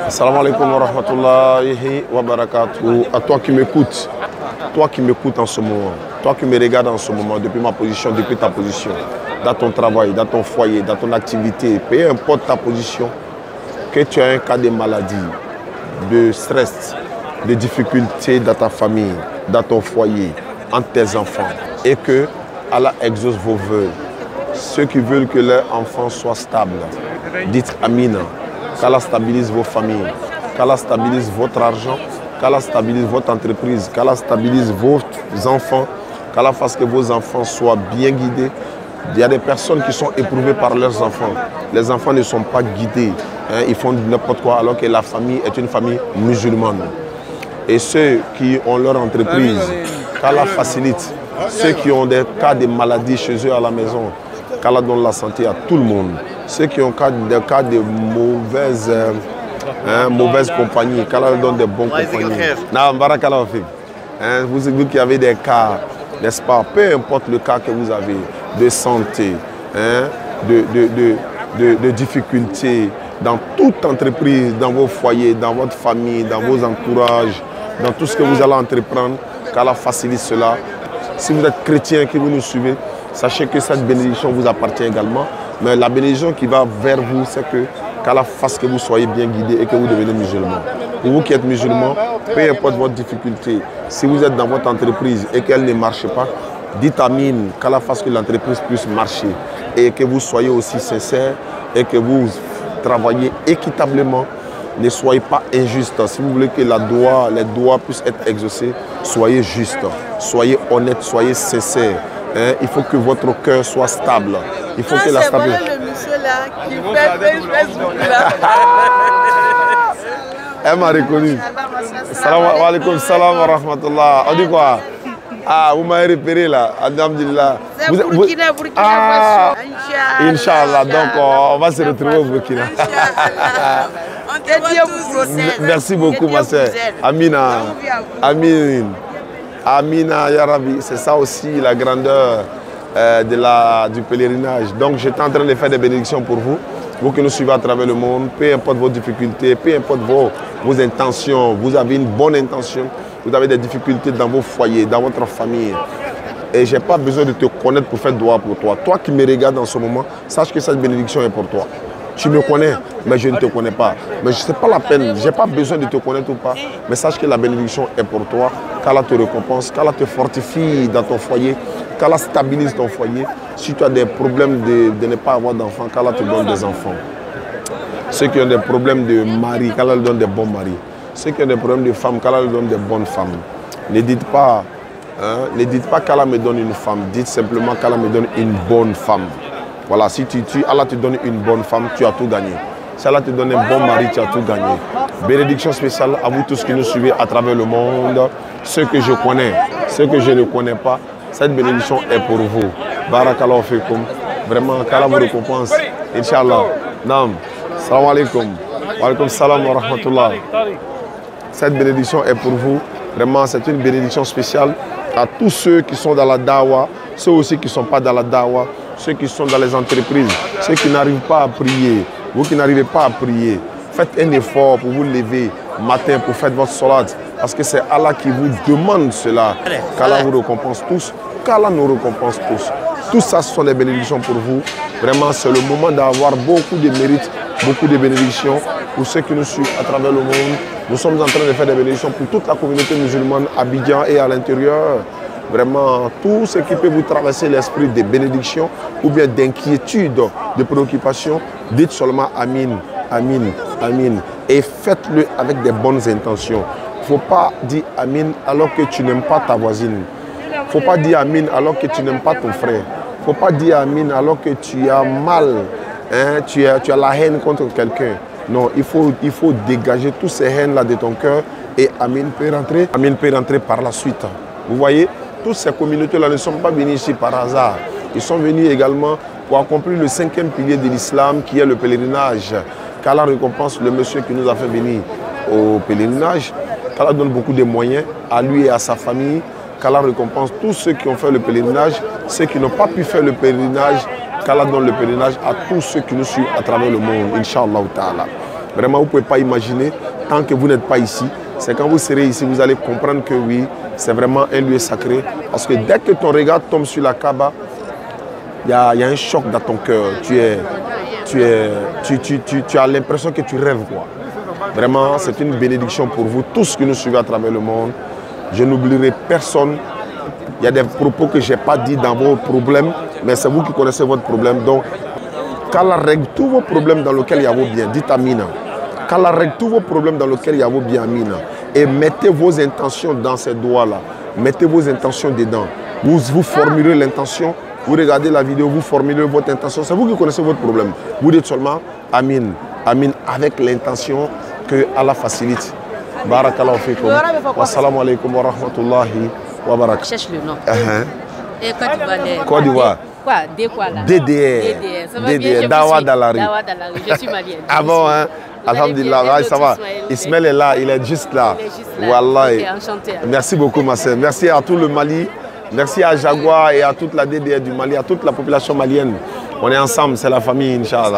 Assalamu alaikum wa rahmatullahi wa barakatuh. À toi qui m'écoutes en ce moment, toi qui me regardes en ce moment, depuis ma position, depuis ta position, dans ton travail, dans ton foyer, dans ton activité, peu importe ta position, que tu as un cas de maladie, de stress, de difficultés dans ta famille, dans ton foyer, entre tes enfants, et que Allah exauce vos vœux. Ceux qui veulent que leurs enfants soient stables, dites Amina. Qu'Allah stabilise vos familles, qu'Allah stabilise votre argent, qu'Allah stabilise votre entreprise, qu'Allah stabilise vos enfants, qu'Allah fasse que vos enfants soient bien guidés. Il y a des personnes qui sont éprouvées par leurs enfants. Les enfants ne sont pas guidés, hein, ils font n'importe quoi alors que la famille est une famille musulmane. Et ceux qui ont leur entreprise, qu'Allah facilite. Ceux qui ont des cas de maladies chez eux à la maison, qu'Allah donne la santé à tout le monde. Ceux qui ont des cas de mauvaise compagnie, qu'Allah donne des bons compagnons. Vous qui avez des cas, n'est-ce pas, peu importe le cas que vous avez, de santé, hein, de difficultés, dans toute entreprise, dans vos foyers, dans votre famille, dans vos entourages, dans tout ce que vous allez entreprendre, qu'Allah facilite cela. Si vous êtes chrétien, que vous nous suivez, sachez que cette bénédiction vous appartient également. Mais la bénédiction qui va vers vous, c'est que qu'Allah fasse que vous soyez bien guidés et que vous devenez musulmans. Pour vous qui êtes musulmans, peu importe votre difficulté, si vous êtes dans votre entreprise et qu'elle ne marche pas, dites Amin, qu'Allah fasse que l'entreprise puisse marcher et que vous soyez aussi sincères et que vous travaillez équitablement. Ne soyez pas injuste. Si vous voulez que les doigts puissent être exaucés, soyez juste, soyez honnête, soyez sincère. Hein? Il faut que votre cœur soit stable. Il faut que la stabilité. Voilà le monsieur là qui fait Facebook là. Elle m'a reconnu. Salam alaikum wa rahmatullah. On dit quoi? Ah, vous m'avez repéré là. Alhamdulillah. C'est Burkina Faso. Inch'Allah. Donc on va se retrouver au Burkina. Merci beaucoup ma soeur. Amina. Amin. Amina ya Rabbi. C'est ça aussi la grandeur du pèlerinage. Donc j'étais en train de faire des bénédictions pour vous. Vous qui nous suivez à travers le monde, peu importe vos difficultés, peu importe vos intentions, vous avez une bonne intention, vous avez des difficultés dans vos foyers, dans votre famille. Et je n'ai pas besoin de te connaître pour faire droit pour toi. Toi qui me regardes en ce moment, sache que cette bénédiction est pour toi. Tu me connais, mais je ne te connais pas. Mais ce n'est pas la peine, je n'ai pas besoin de te connaître ou pas. Mais sache que la bénédiction est pour toi, qu'Allah te récompense, qu'Allah te fortifie dans ton foyer, qu'Allah stabilise ton foyer. Si tu as des problèmes de ne pas avoir d'enfants, qu'Allah te donne des enfants. Ceux qui ont des problèmes de mari, qu'Allah donne des bons maris. Ceux qui ont des problèmes de femmes, qu'Allah donne des bonnes femmes. Ne dites pas qu'Allah me donne une femme, dites simplement qu'Allah me donne une bonne femme. Voilà, si Allah te donne une bonne femme, tu as tout gagné. Si Allah te donne un bon mari, tu as tout gagné. Bénédiction spéciale à vous tous qui nous suivez à travers le monde. Ceux que je connais, ceux que je ne connais pas, cette bénédiction est pour vous. Barakallahu fikum. Vraiment, qu'Allah vous récompense. Inch'Allah. Naam. Salam alaikum. Wa alaikum salam wa rahmatullah. Cette bénédiction est pour vous. Vraiment, c'est une bénédiction spéciale à tous ceux qui sont dans la dawa, ceux aussi qui ne sont pas dans la dawa, ceux qui sont dans les entreprises, ceux qui n'arrivent pas à prier, vous qui n'arrivez pas à prier, faites un effort pour vous lever matin pour faire votre salat, parce que c'est Allah qui vous demande cela, qu'Allah vous récompense tous, qu'Allah nous récompense tous. Tout ça, ce sont des bénédictions pour vous. Vraiment, c'est le moment d'avoir beaucoup de mérites, beaucoup de bénédictions pour ceux qui nous suivent à travers le monde. Nous sommes en train de faire des bénédictions pour toute la communauté musulmane à Abidjan et à l'intérieur. Vraiment, tout ce qui peut vous traverser l'esprit de bénédiction ou bien d'inquiétude, de préoccupation, dites seulement Amin, Amin, Amin. Et faites-le avec des bonnes intentions. Il ne faut pas dire Amin alors que tu n'aimes pas ta voisine. Il ne faut pas dire Amin alors que tu n'aimes pas ton frère. Il ne faut pas dire Amin alors que tu as mal, hein, tu as la haine contre quelqu'un. Non, il faut dégager toutes ces haines-là de ton cœur et Amin peut rentrer par la suite. Vous voyez, toutes ces communautés-là ne sont pas venues ici par hasard. Ils sont venus également pour accomplir le 5e pilier de l'islam qui est le pèlerinage. Qu'Allah récompense le monsieur qui nous a fait venir au pèlerinage. Qu'Allah donne beaucoup de moyens à lui et à sa famille. Qu'Allah récompense tous ceux qui ont fait le pèlerinage, ceux qui n'ont pas pu faire le pèlerinage. Qu'Allah donne le pèlerinage à tous ceux qui nous suivent à travers le monde, Inch'Allah ta'ala. Vraiment, vous ne pouvez pas imaginer, tant que vous n'êtes pas ici. C'est quand vous serez ici, vous allez comprendre que oui, c'est vraiment un lieu sacré. Parce que dès que ton regard tombe sur la Kaaba, il y a un choc dans ton cœur. Tu as l'impression que tu rêves, quoi. Vraiment, c'est une bénédiction pour vous, tous qui nous suivez à travers le monde. Je n'oublierai personne. Il y a des propos que je n'ai pas dit dans vos problèmes, mais c'est vous qui connaissez votre problème. Donc, qu'Allah règle tous vos problèmes dans lesquels il y a vos biens. Dites Amina. Qu'Allah règle tous vos problèmes dans lesquels il y a vos biens, Amina. Et mettez vos intentions dans ces doigts-là. Mettez vos intentions dedans. Vous formulez l'intention. Vous regardez la vidéo, vous formulez votre intention. C'est vous qui connaissez votre problème. Vous dites seulement Amin. Amin avec l'intention que Allah facilite. Barakallahu fikum. Wassalamu alaikum wa rahmatullahi wa barakatuh. Cherche le nom. Et Côte Côte d'Ivoire. Quoi? D quoi là? DDR. Ça va bien, Dawa dans la rue. Dawa dans la rue. Je suis malienne. Ah bon, hein? Alhamdulillah, ça va. Ismaël est là, il est juste là. Il est juste là. Wallah. Okay, enchanté. Merci beaucoup, ma sœur. Merci à tout le Mali. Merci à Jaguar et à toute la DDR du Mali, à toute la population malienne. On est ensemble, c'est la famille, Inch'Allah.